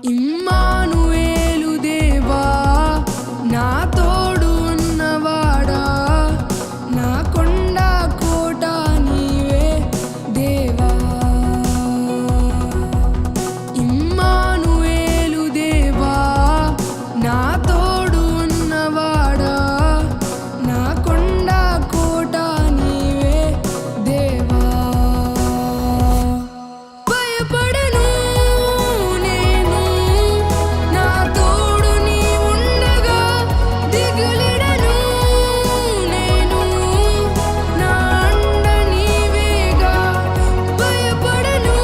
ఇమ్మానుయేలు దేవా నా తోడు ఉన్నవాడా నా కొండ కోట నీవే దేవా ఇమ్మానుయేలు దేవా నా తోడు ఉన్నవాడా నా కొండ కోట నీవే దేవా భయపడను నేను నా తోడు నీ ఉండగా దిగులిడను నేను నా అండ నీవేగా భయపడను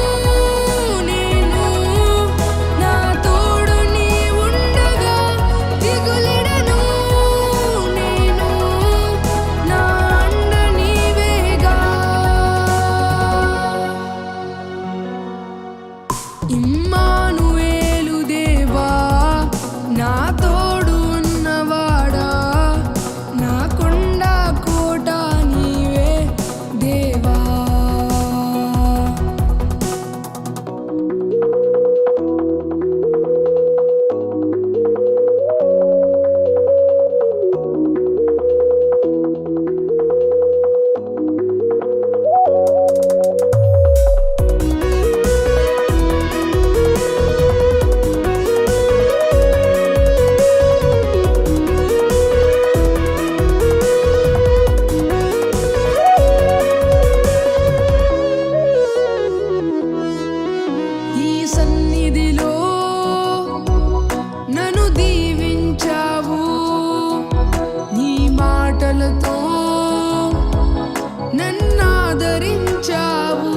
నేను నా తోడు నీ ఉండగా దిగులిడను నేను నా అండ నీవేగా ఇమ్మానుయేలు దేవా నా తోడు ఉన్నవాడా నా కొండ కోట నీవే దేవా ఈ సన్నిధిలో నన్ను దీవించావు నీ మాటలతో నన్ను ఆదరించావు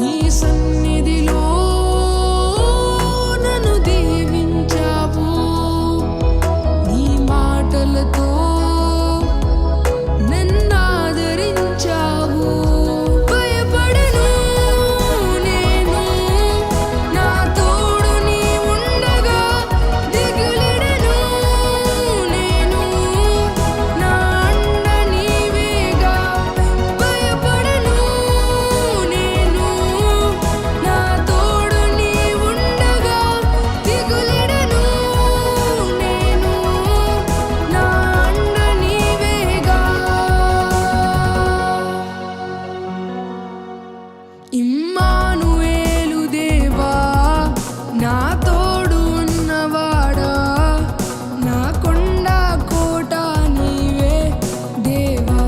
నీ సన్నిధిలో నన్ను దీవించావు నీ మాటలతో నన్ను ఆదరించావు భయపడను నేను నా తోడు నీ ఉండగా దిగులిడను నేను నా అండ నీవేగా భయపడను నేను నా తోడు నీ ఉండగా దిగులిడను నేను నా అండ నీవేగా ఇమ్మానుయేలు దేవా నా తోడు ఉన్నవాడా నా కొండ కోట నీవే దేవా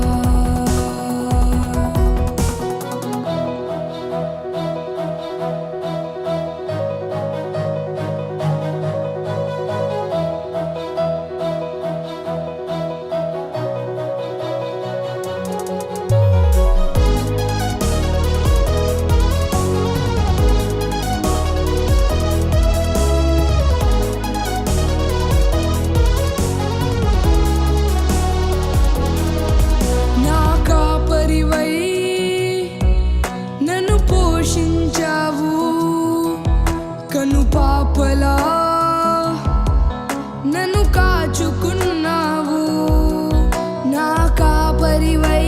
నా కాపరివై నన్ను పోషించావు కను పాపలా నన్ను కాచుకున్నావు నా కాపరివై